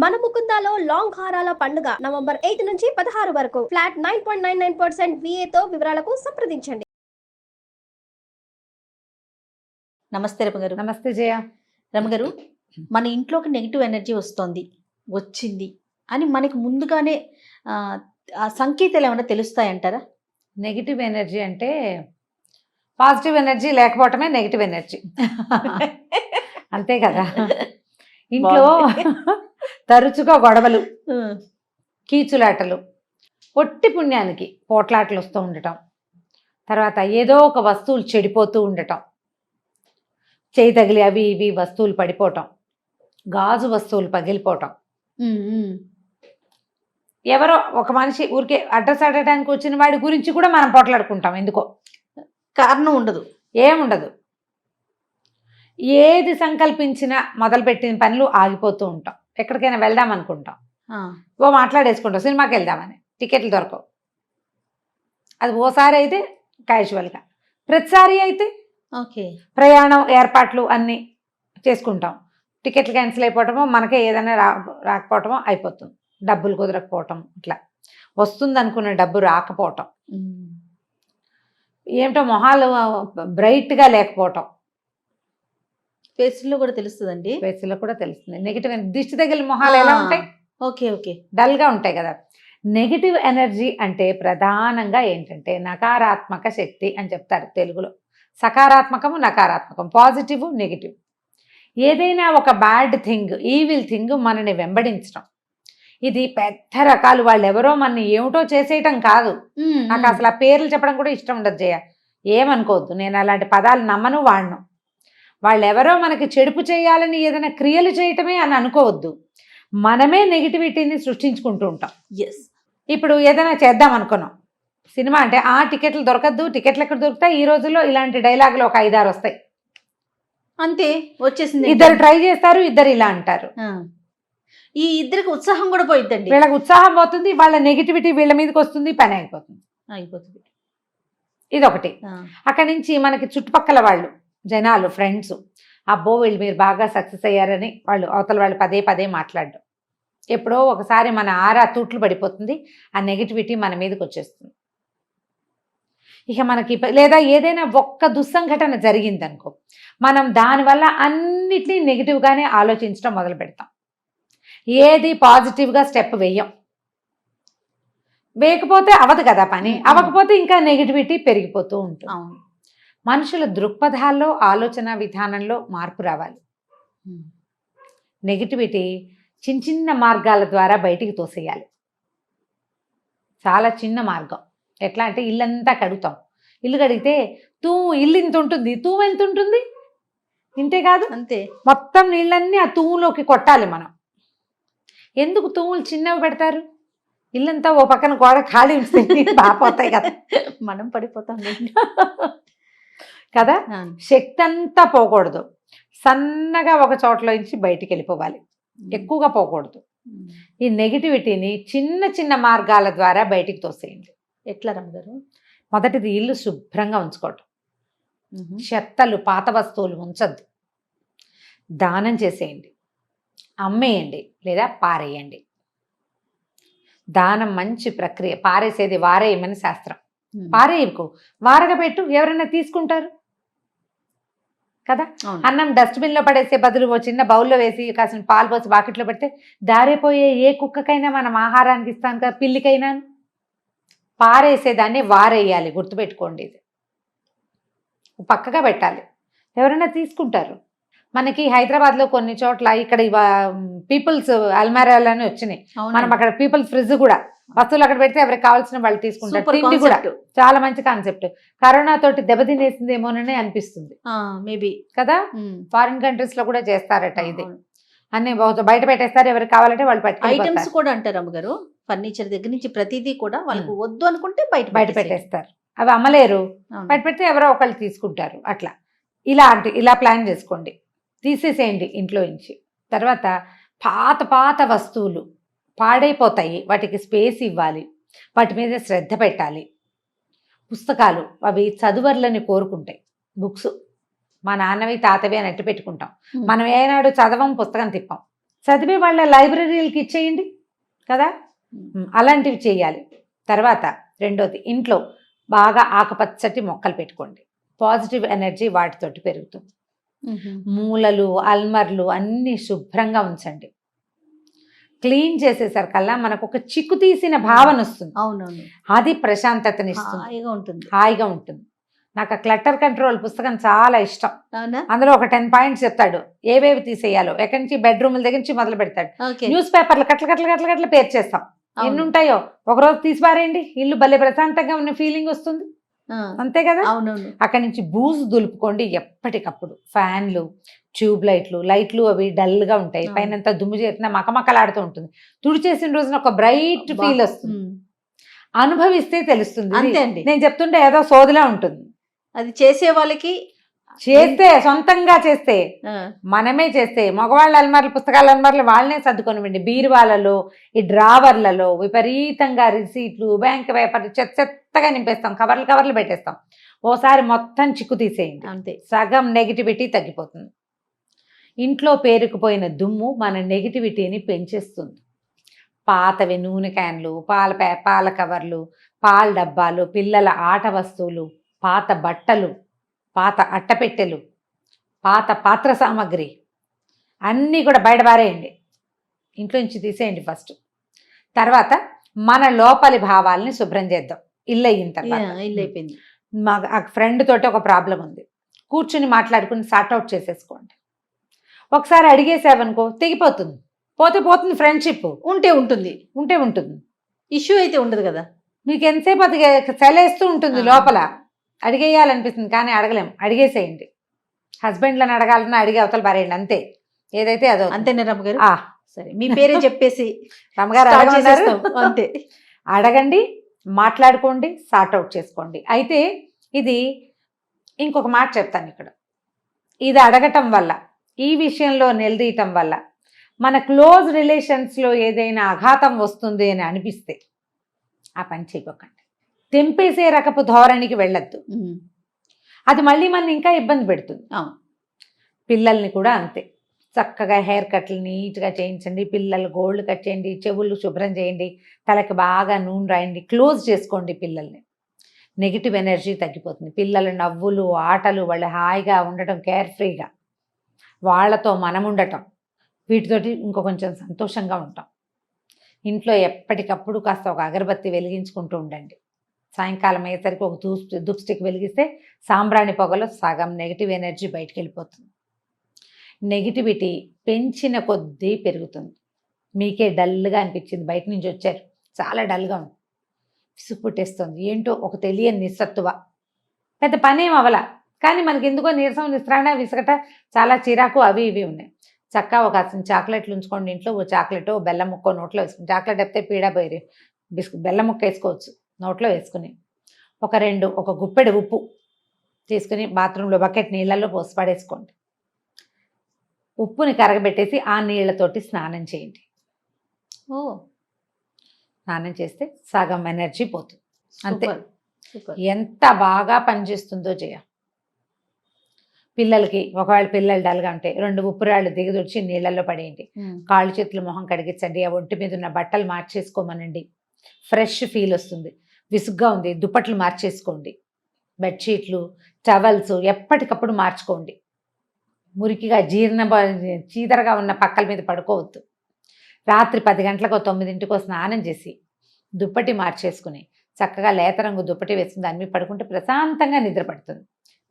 మన ముకుందాలో లాంగ్ హారాల పండుగ నవంబర్ 8 నుంచి 16 వరకు ఫ్లాట్ 9.99% VA తో వివరాలకు సంప్రదించండి. నమస్తే రమగారు. నమస్తే జయ. రమగారు, మన ఇంట్లోకి నెగిటివ్ ఎనర్జీ వచ్చింది అని మనకి ముందుగానే ఆ సంకేతాలు ఏమైనా తెలుస్తాయంటారా? నెగిటివ్ ఎనర్జీ అంటే పాజిటివ్ ఎనర్జీ లేకపోవటమే నెగిటివ్ ఎనర్జీ. అంతే కదా. ఇంట్లో తరచుగా గొడవలు, కీచులాటలు, పొట్టి పుణ్యానికి పోట్లాటలు వస్తూ ఉండటం, తర్వాత ఏదో ఒక వస్తువులు చెడిపోతూ ఉండటం, చేయి తగిలి అవి ఇవి వస్తువులు పడిపోవటం, గాజు వస్తువులు పగిలిపోవటం, ఎవరో ఒక మనిషి ఊరికే అడ్రస్ అడగడానికి వచ్చిన వాడి గురించి కూడా మనం పోట్లాడుకుంటాం. ఎందుకో కారణం ఉండదు, ఏముండదు. ఏది సంకల్పించినా మొదలుపెట్టిన పనులు ఆగిపోతూ ఉంటాం. ఎక్కడికైనా వెళ్దాం అనుకుంటాం, ఓ మాట్లాడేసుకుంటాం సినిమాకి వెళ్దామని, టికెట్లు దొరకవు. అది ఓసారి అయితే క్యాజువల్గా, ప్రతిసారి అయితే ఓకే ప్రయాణం ఏర్పాట్లు అన్నీ చేసుకుంటాం. టికెట్లు క్యాన్సిల్ అయిపోవటమో, మనకే ఏదైనా రాకపోవటమో అయిపోతుంది. డబ్బులు కుదరకపోవటం, ఇట్లా వస్తుంది అనుకున్న డబ్బు రాకపోవటం, ఏమిటో మొహాలు బ్రైట్గా లేకపోవటం, ఫేస్లో కూడా తెలుస్తుందండి. ఫేస్లో కూడా తెలుస్తుంది. నెగిటివ్ దిష్టి తగిలిన మొహాలు ఎలా ఉంటాయి? ఓకే ఓకే, డల్గా ఉంటాయి కదా. నెగిటివ్ ఎనర్జీ అంటే ప్రధానంగా ఏంటంటే నకారాత్మక శక్తి అని చెప్తారు తెలుగులో. సకారాత్మకము, నకారాత్మకం, పాజిటివ్, నెగిటివ్. ఏదైనా ఒక బ్యాడ్ థింగ్, ఈవిల్ థింగ్ మనని వెంబడించడం. ఇది పెద్ద రకాలు. వాళ్ళు ఎవరో మనని ఏమిటో చేసేయటం కాదు. నాకు అసలు ఆ పేర్లు చెప్పడం కూడా ఇష్టం ఉండదు జయ, ఏమనుకోవద్దు. నేను అలాంటి పదాలు నమ్మను, వాడను. వాళ్ళు ఎవరో మనకి చెడుపు చేయాలని ఏదైనా క్రియలు చేయటమే అని అనుకోవద్దు. మనమే నెగిటివిటీని సృష్టించుకుంటూ ఉంటాం. ఎస్, ఇప్పుడు ఏదైనా చేద్దాం అనుకున్నాం, సినిమా అంటే టికెట్లు దొరకద్దు, టికెట్లు ఎక్కడ దొరుకుతాయి? ఈ రోజుల్లో ఇలాంటి డైలాగులు ఒక 5-6 వస్తాయి. అంతే వచ్చేసింది. ఇద్దరు ట్రై చేస్తారు, ఇద్దరు ఇలా అంటారు. ఈ ఇద్దరికి ఉత్సాహం కూడా పోయిద్దండి. వీళ్ళకి ఉత్సాహం పోతుంది, వాళ్ళ నెగిటివిటీ వీళ్ళ మీదకి వస్తుంది, పని అయిపోతుంది. ఇదొకటి. అక్కడి నుంచి మనకి చుట్టుపక్కల వాళ్ళు, జనాలు, ఫ్రెండ్స్, అబ్బో వీళ్ళు మీరు బాగా సక్సెస్ అయ్యారని వాళ్ళు అవతల వాళ్ళు పదే పదే మాట్లాడడం. ఎప్పుడో ఒకసారి మన ఆరా తూట్లు పడిపోతుంది, ఆ నెగిటివిటీ మన మీదకి వచ్చేస్తుంది. ఇక మనకి లేదా ఏదైనా ఒక్క దుస్సంఘటన జరిగిందనుకో, మనం దానివల్ల అన్నిటినీ నెగిటివ్గానే ఆలోచించడం మొదలు పెడతాం. ఏది పాజిటివ్గా స్టెప్ వేయకపోతే అవదు కదా పని. అవ్వకపోతే ఇంకా నెగిటివిటీ పెరిగిపోతూ ఉంటుంది. మనుషుల దృక్పథాల్లో, ఆలోచన విధానంలో మార్పు రావాలి. నెగిటివిటీ చిన్న చిన్న మార్గాల ద్వారా బయటికి తోసేయాలి. చాలా చిన్న మార్గం. ఎట్లా అంటే ఇల్లంతా కడుగుతాం. ఇల్లు కడిగితే ఇల్లు ఇంత ఉంటుంది, తూము ఎంత ఉంటుంది? ఇంతే కాదు, అంతే. మొత్తం నీళ్ళన్నీ ఆ తూములోకి కొట్టాలి మనం. ఎందుకు తూములు చిన్నవి పెడతారు? ఇల్లంతా ఓ పక్కన గోడ ఖాళీ ఉంచితే బాపోతాయి కదా, మనం పడిపోతాం కదా. శక్తి అంతా పోకూడదు, సన్నగా ఒక చోట్లోంచి బయటికి వెళ్ళిపోవాలి, ఎక్కువగా పోకూడదు. ఈ నెగిటివిటీని చిన్న చిన్న మార్గాల ద్వారా బయటికి తోసేయండి. ఎట్లా రమ్మగారు? మొదటిది ఇల్లు శుభ్రంగా ఉంచుకోవటం. చెత్తలు, పాత వస్తువులు ఉంచద్దు. దానం చేసేయండి, అమ్మేయండి లేదా పారేయండి. దానం మంచి ప్రక్రియ. పారేసేది వారేయమని శాస్త్రం. పారేయకు, వారగా పెట్టు, ఎవరైనా తీసుకుంటారు కదా. అన్నం డస్ట్బిన్లో పడేసే బదులు ఓ చిన్న బౌల్లో వేసి కాసిన పాలు పోసి బాకెట్లో పెడితే దారిపోయే ఏ కుక్కకైనా మనం ఆహారానికి ఇస్తాం కదా, పిల్లికైనా. పారేసేదాన్ని వారేయాలి, గుర్తుపెట్టుకోండి. ఇది పక్కగా పెట్టాలి, ఎవరైనా తీసుకుంటారు. మనకి హైదరాబాద్లో కొన్ని చోట్ల ఇక్కడ పీపుల్స్ అల్మారాలని వచ్చినాయి. మనం అక్కడ పీపుల్స్ ఫ్రిడ్జ్ కూడా, వస్తువులు అక్కడ పెడితే ఎవరికి కావాల్సిన వాళ్ళు తీసుకుంటారు. తిండి కూడా చాలా మంచి కాన్సెప్ట్. కరోనా తోటి దెబ్బతినేసిందేమోనని అనిపిస్తుంది మేబీ కదా. ఫారిన్ కంట్రీస్ లో కూడా చేస్తారట ఇది. అన్ని బయట పెట్టేస్తారు, ఎవరికి కావాలంటే వాళ్ళు పెట్టుకుంటారు. ఐటమ్స్ కూడా అంటారు అమ్మగారు, ఫర్నిచర్ దగ్గర నుంచి ప్రతిదీ కూడా వాళ్ళకు వద్దు అనుకుంటే బయట పెట్టేస్తారు. అవి అమ్మలేరు, బయట పెడితే ఎవరో ఒకళ్ళు తీసుకుంటారు. అట్లా ఇలా ప్లాన్ చేసుకోండి, తీసేసేయండి ఇంట్లో నుంచి. తర్వాత పాత వస్తువులు పాడైపోతాయి, వాటికి స్పేస్ ఇవ్వాలి, వాటి మీద శ్రద్ధ పెట్టాలి. పుస్తకాలు అవి చదువర్లని కోరుకుంటాయి. బుక్స్ మా నాన్నవి తాతవి అని అట్టి పెట్టుకుంటాం. మనం ఏనాడు చదవం, పుస్తకం తిప్పాం. చదివే వాళ్ళ లైబ్రరీలకి ఇచ్చేయండి కదా. అలాంటివి చేయాలి. తర్వాత రెండోది, ఇంట్లో బాగా ఆకుపచ్చటి మొక్కలు పెట్టుకోండి. పాజిటివ్ ఎనర్జీ వాటితోటి పెరుగుతుంది. మూలలు, అల్మర్లు అన్నీ శుభ్రంగా ఉంచండి. క్లీన్ చేసేసరికల్లా మనకు ఒక చిక్కు తీసిన భావన వస్తుంది. అవునవును, అది ప్రశాంతతనిస్తుంది, హాయిగా ఉంటుంది. హాయిగా ఉంటుంది. నాకు ఆ క్లటర్ కంట్రోల్ పుస్తకం చాలా ఇష్టం. అవునా? అందులో ఒక 10 పాయింట్స్ చెప్తాడు, ఏవేవి తీసేయాలో. ఎక్కడి నుంచి బెడ్రూమ్ల దగ్గర నుంచి మొదలు పెడతాడు. ఓకే. న్యూస్ పేపర్లు కట్ల పేర్చేస్తాం. ఎన్ని ఉంటాయో ఒకరోజు తీసిపారేయండి, ఇల్లు భలే ప్రశాంతంగా ఉన్న ఫీలింగ్ వస్తుంది. అంతే కదా. అవునవును. అక్కడి నుంచి బూజు దులుపుకోండి ఎప్పటికప్పుడు. ఫ్యాన్లు, ట్యూబ్ లైట్లు అవి డల్గా ఉంటాయి. పైనంతా దుమ్ము చేరినా మకమకలాడుతూ ఉంటుంది. తుడిచేసిన రోజున ఒక బ్రైట్ ఫీల్ వస్తుంది. అనుభవిస్తే తెలుస్తుంది. అంతే అండి. నేను చెప్తుంటే ఏదో సోదిలా ఉంటుంది. అది చేసే వాళ్ళకి చేస్తే, సొంతంగా చేస్తే, మనమే చేస్తే, మగవాళ్ళ అల్మార్లు, పుస్తకాల అల్మార్లు వాళ్ళనే సర్దుకొనివ్వండి. బీరువాలలో, ఈ డ్రావర్లలో విపరీతంగా రిసీట్లు, బ్యాంక్ పేపర్లు చెత్తగా నింపేస్తాం, కవర్లు పెట్టేస్తాం. ఓసారి మొత్తం చిక్కు తీసేయండి, అంతే. సగం నెగిటివిటీ తగ్గిపోతుంది. ఇంట్లో పేరుకుపోయిన దుమ్ము మన నెగిటివిటీని పెంచేస్తుంది. పాతవి నూనె క్యాన్లు, పాల కవర్లు, పాల డబ్బాలు, పిల్లల ఆట వస్తువులు, పాత బట్టలు, పాత అట్టపెట్టెలు, పాత పాత్ర సామాగ్రి అన్నీ కూడా బయట పారేయండి. ఇంట్లో నుంచి తీసేయండి ఫస్ట్. తర్వాత మన లోపలి భావాల్ని శుభ్రం చేద్దాం. ఇల్లు అయిన తర్వాత. ఇల్లు అయిపోయింది. మా ఫ్రెండ్ తోటి ఒక ప్రాబ్లం ఉంది, కూర్చుని మాట్లాడుకుని సార్ట్అవుట్ చేసేసుకోండి. ఒకసారి అడిగేసావనుకో తెగిపోతుంది. పోతుంది ఫ్రెండ్షిప్. ఉంటే ఉంటుంది. ఇష్యూ అయితే ఉండదు కదా. మీకు ఎంతసేపు అది చలేస్తూ ఉంటుంది లోపల. అడిగేయాలనిపిస్తుంది కానీ అడగలేం. అడిగేసేయండి. హస్బెండ్లను అడగాలన్నా అడిగే అవతల పారేయండి. అంతే, ఏదైతే అదో. అంతేనే రమ్మగారు. సరే, మీ పేరే చెప్పేసి రమ్మగారు అంతే. అడగండి, మాట్లాడుకోండి, సార్ట్అవుట్ చేసుకోండి. అయితే ఇది ఇంకొక మాట చెప్తాను ఇక్కడ. ఇది అడగటం వల్ల, ఈ విషయంలో నిలదీయటం వల్ల మన క్లోజ్ రిలేషన్స్లో ఏదైనా ఆఘాతం వస్తుంది అని అనిపిస్తే ఆ పని చేయకండి. తెంపేసే రకపు ధోరణికి వెళ్ళొద్దు. అది మళ్ళీ మన ఇంకా ఇబ్బంది పెడుతుంది. పిల్లల్ని కూడా అంతే. చక్కగా హెయిర్ కట్లు నీట్గా చేయించండి. పిల్లలు గోల్డ్ కట్ చేయండి, చెవులు శుభ్రం చేయండి, తలకి బాగా నూనె రాయండి, క్లోజ్ చేసుకోండి పిల్లల్ని. నెగిటివ్ ఎనర్జీ తగ్గిపోతుంది. పిల్లల నవ్వులు, ఆటలు, వాళ్ళు హాయిగా ఉండటం, కేర్ఫ్రీగా వాళ్ళతో మనం ఉండటం, వీటితోటి ఇంకో కొంచెం సంతోషంగా ఉంటాం. ఇంట్లో ఎప్పటికప్పుడు కాస్త ఒక అగరబత్తి వెలిగించుకుంటూ ఉండండి. సాయంకాలం అయ్యేసరికి ఒక ధూప్ స్టిక్ వెలిగిస్తే సాంబ్రాణి పొగలో సగం నెగిటివ్ ఎనర్జీ బయటికి వెళ్ళిపోతుంది. నెగిటివిటీ పెంచిన కొద్దీ పెరుగుతుంది. మీకే డల్గా అనిపించింది, బయట నుంచి వచ్చారు, చాలా డల్గా ఉంది, విసుగు పుట్టేస్తుంది, ఏంటో ఒక తెలియని నిస్సత్తువ. పెద్ద పనేం అవల, కానీ మనకి ఎందుకో నీరసం, నిస్త్రాణ, విసగట, చాలా చిరాకు, అవి ఇవి ఉన్నాయి. చక్కగా ఒక చాక్లెట్లు ఉంచుకోండి ఇంట్లో. ఓ చాక్లెట్, ఓ బెల్లం ముక్క నోట్లో వేసుకుని, చాక్లెట్ అయితే పీడా పోయి బెల్లం ముక్క వేసుకోవచ్చు నోట్లో వేసుకుని, ఒక గుప్పెడు ఉప్పు తీసుకుని బాత్రూంలో బకెట్ నీళ్ళల్లో పోసి పడేసుకోండి. ఉప్పుని కరగబెట్టేసి ఆ నీళ్లతోటి స్నానం చేయండి. స్నానం చేస్తే సగం ఎనర్జీ పోతుంది. అంతే. ఎంత బాగా పనిచేస్తుందో చేయ. పిల్లలకి ఒకవేళ పిల్లలు డల్గా ఉంటే 2 ఉప్పురాళ్ళు దిగదొచ్చి నీళ్ళల్లో పడేయండి. కాళ్ళు చేతులు మొహం కడిగించండి. ఆ ఒంటి మీద ఉన్న బట్టలు మార్చేసుకోమనండి. ఫ్రెష్ ఫీల్ వస్తుంది. విసుగ్గా ఉంది, దుప్పట్లు మార్చేసుకోండి. బెడ్షీట్లు, టవల్స్ ఎప్పటికప్పుడు మార్చుకోండి. మురికిగా చీదరగా ఉన్న పక్కల మీద పడుకోవద్దు. రాత్రి 10 గంటలకు 9ంటికో స్నానం చేసి దుప్పటి మార్చేసుకుని చక్కగా లేత రంగు దుప్పటి వేసుకుని దాని మీద పడుకుంటే ప్రశాంతంగా నిద్ర పడుతుంది.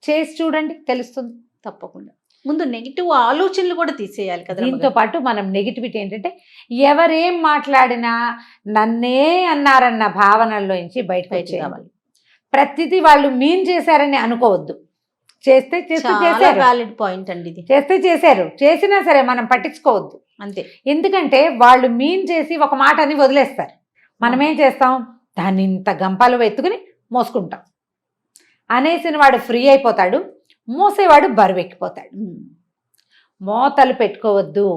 చేసి చూడండి, తెలుస్తుంది తప్పకుండా. ముందు నెగిటివ్ ఆలోచనలు కూడా తీసేయాలి కదా. దీంతో పాటు మనం నెగిటివిటీ ఏంటంటే ఎవరేం మాట్లాడినా నన్నే అన్నారన్న భావనల్లోంచి బయటకు వచ్చేయాలి. ప్రతిదీ వాళ్ళు మీన్ చేశారని అనుకోవద్దు. చేస్తే వ్యాలిడ్ పాయింట్ అండి ఇది. చేశారు, చేసినా సరే మనం పట్టించుకోవద్దు. అంతే. ఎందుకంటే వాళ్ళు మీన్ చేసి ఒక మాట అని వదిలేస్తారు. మనం ఏం చేస్తాం, దాన్ని ఇంత గంపాలు ఎత్తుకుని మోసుకుంటాం. అనేసిన వాడు ఫ్రీ అయిపోతాడు, మోసేవాడు బరువెక్కిపోతాడు. మోతలు పెట్టుకోవద్దు.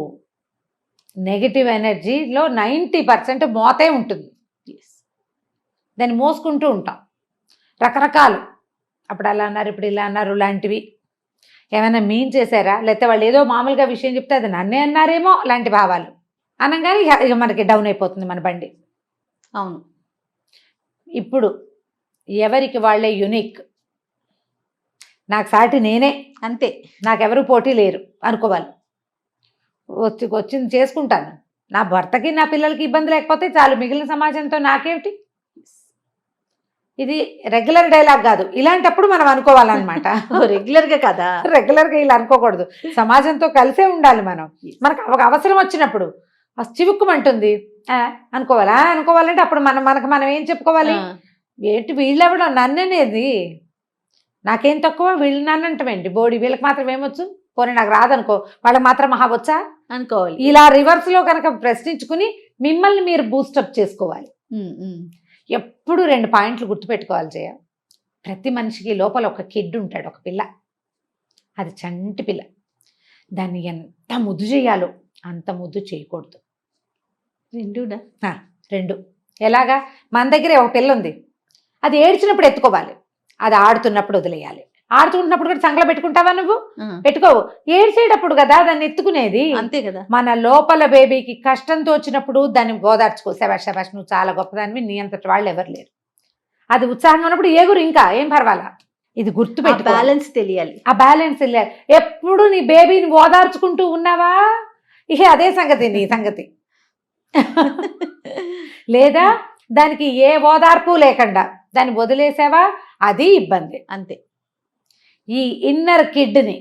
నెగిటివ్ ఎనర్జీలో 90% మోతే ఉంటుంది. దాన్ని మోసుకుంటూ ఉంటాం రకరకాలు. అప్పుడు అలా అన్నారు, ఇప్పుడు ఇలా అన్నారు లాంటివి. ఏమైనా మీన్ చేశారా, లేకపోతే వాళ్ళు ఏదో మామూలుగా విషయం చెప్తే అది నన్నే అన్నారేమో లాంటి భావాలు అనగానే ఇక మనకి డౌన్ అయిపోతుంది మన బండి. అవును. ఇప్పుడు ఎవరికి వాళ్ళే యునిక్, నాకు సాటి నేనే, అంతే. నాకెవరు పోటీ లేరు అనుకోవాలి. వచ్చింది చేసుకుంటాను, నా భర్తకి నా పిల్లలకి ఇబ్బంది లేకపోతే చాలు, మిగిలిన సమాజంతో నాకేమిటి. ఇది రెగ్యులర్ డైలాగ్ కాదు, ఇలాంటప్పుడు మనం అనుకోవాలన్నమాట. రెగ్యులర్గా కదా, రెగ్యులర్గా ఇలా అనుకోకూడదు, సమాజంతో కలిసే ఉండాలి మనం. మనకు ఒక అవసరం వచ్చినప్పుడు చివుక్కుమంటుంది అనుకోవాలా, అనుకోవాలంటే అప్పుడు మనం ఏం చెప్పుకోవాలి, ఏంటి వీళ్ళెవడో నన్ననేది, నాకేం తక్కువ, వీళ్ళు నన్ను అంటామేంటి, బోడి వీళ్ళకి మాత్రం ఏమొచ్చు, పోనీ నాకు రాదనుకో, వాళ్ళకి మాత్రం మహా వచ్చా అనుకోవాలి. ఇలా రివర్స్లో కనుక ప్రశ్నించుకుని మిమ్మల్ని మీరు బూస్టప్ చేసుకోవాలి. ఎప్పుడు 2 పాయింట్లు గుర్తుపెట్టుకోవాలి జయ. ప్రతి మనిషికి లోపల ఒక కిడ్ ఉంటాడు, ఒక పిల్ల, అది చంటి పిల్ల. దాన్ని ఎంత ముద్దు చేయాలో అంత ముద్దు చేయకూడదు. రెండు ఎలాగా, మన దగ్గరే ఒక పిల్ల ఉంది, అది ఏడ్చినప్పుడు ఎత్తుకోవాలి, అది ఆడుతున్నప్పుడు వదిలేయాలి. ఆడుతున్నప్పుడు కూడా సంగలో పెట్టుకుంటావా నువ్వు, పెట్టుకోవు, ఏడ్చేటప్పుడు కదా దాన్ని ఎత్తుకునేది. అంతే కదా. మన లోపల బేబీకి కష్టంతో వచ్చినప్పుడు దాన్ని ఓదార్చుకో, శబాష్ శబాష్ నువ్వు చాలా గొప్పదానివి, నీ అంతటి వాళ్ళు ఎవరు లేరు. అది ఉత్సాహంగా ఉన్నప్పుడు ఏగురు, ఇంకా ఏం పర్వాలా. ఇది గుర్తుపెట్టు, బ్యాలెన్స్ తెలియాలి, ఆ బ్యాలెన్స్ తెలియాలి. ఎప్పుడు నీ బేబీని ఓదార్చుకుంటూ ఉన్నావా, ఇక అదే సంగతి నీ సంగతి. లేదా దానికి ఏ ఓదార్పు లేకుండా దాన్ని వదిలేసావా, అది ఇబ్బంది. అంతే. ఈ ఇన్నర్ కిడ్ని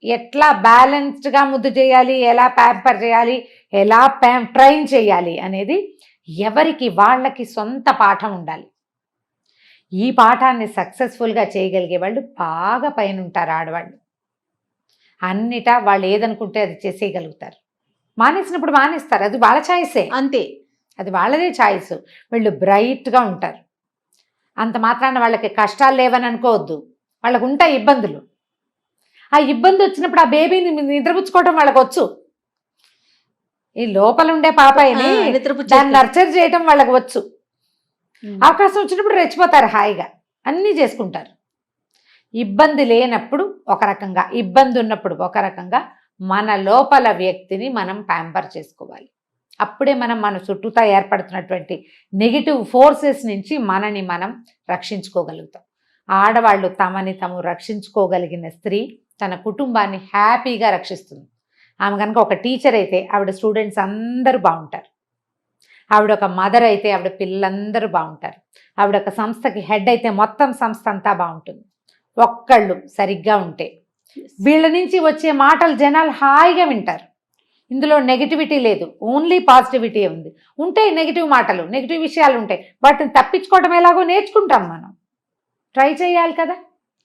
ఎట్లా బ్యాలెన్స్డ్గా ముద్దు చేయాలి, ఎలా ప్యాంపర్ చేయాలి, ఎలా ట్రైన్ చేయాలి అనేది ఎవరికి వాళ్ళకి సొంత పాఠం ఉండాలి. ఈ పాఠాన్ని సక్సెస్ఫుల్గా చేయగలిగే వాళ్ళు బాగా పైన ఉంటారు ఆడవాళ్ళు. అన్నిటా వాళ్ళు ఏదనుకుంటే అది చేసేయగలుగుతారు. మానేసినప్పుడు మానేస్తారు, అది వాళ్ళ ఛాయిసే, అంతే, అది వాళ్ళదే ఛాయిస్. వీళ్ళు బ్రైట్గా ఉంటారు, అంత మాత్రాన వాళ్ళకి కష్టాలు లేవని అనుకోవద్దు, వాళ్ళకు ఉంటాయి ఇబ్బందులు. ఆ ఇబ్బంది వచ్చినప్పుడు ఆ బేబీని నిద్రపుచ్చుకోవడం వాళ్ళకి వచ్చు. ఈ లోపల ఉండే పాపాయిని దాన్ని నర్చర్ చేయటం వాళ్ళకి వచ్చు. అవకాశం వచ్చినప్పుడు రెచ్చిపోతారు, హాయిగా అన్నీ చేసుకుంటారు. ఇబ్బంది లేనప్పుడు ఒక రకంగా, ఇబ్బంది ఉన్నప్పుడు ఒక రకంగా మన లోపల వ్యక్తిని మనం ప్యాంపర్ చేసుకోవాలి. అప్పుడే మనం మన చుట్టూతా ఏర్పడుతున్నటువంటి నెగిటివ్ ఫోర్సెస్ నుంచి మనని మనం రక్షించుకోగలుగుతాం. ఆడవాళ్ళు తమని తాము రక్షించుకోగలిగిన స్త్రీ తన కుటుంబాన్ని హ్యాపీగా రక్షిస్తుంది. ఆమె కనుక ఒక టీచర్ అయితే ఆవిడ స్టూడెంట్స్ అందరూ బాగుంటారు, ఆవిడ ఒక మదర్ అయితే ఆవిడ పిల్లలందరూ బాగుంటారు, ఆవిడ ఒక సంస్థకి హెడ్ అయితే మొత్తం సంస్థ అంతా బాగుంటుంది. ఒక్కళ్ళు సరిగ్గా ఉంటే వీళ్ళ నుంచి వచ్చే మాటలు జనాలు హాయిగా వింటారు. ఇందులో నెగిటివిటీ లేదు, ఓన్లీ పాజిటివిటీ ఉంది. ఉంటాయి నెగిటివ్ మాటలు, నెగిటివ్ విషయాలు ఉంటాయి, వాటిని తప్పించుకోవడం ఎలాగో నేర్చుకుంటాం మనం. ట్రై చేయాలి కదా,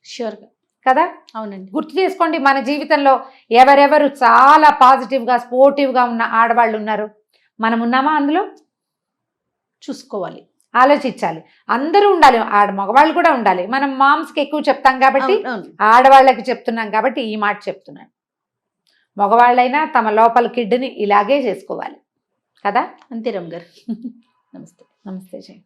షూర్గా కదా. అవునండి. గుర్తు చేసుకోండి, మన జీవితంలో ఎవరెవరు చాలా పాజిటివ్గా స్పోర్టివ్గా ఉన్న ఆడవాళ్ళు ఉన్నారు, మనం ఉన్నామా అందులో చూసుకోవాలి, ఆలోచించాలి. అందరూ ఉండాలి, మగవాళ్ళు కూడా ఉండాలి. మనం మామ్స్కి ఎక్కువ చెప్తాం కాబట్టి ఆడవాళ్ళకి చెప్తున్నాం కాబట్టి ఈ మాట చెప్తున్నాను. మగవాళ్ళైనా తమ లోపల కిడ్ని ఇలాగే చేసుకోవాలి కదా. అంతే రమ్ గారు. నమస్తే. నమస్తే జయ.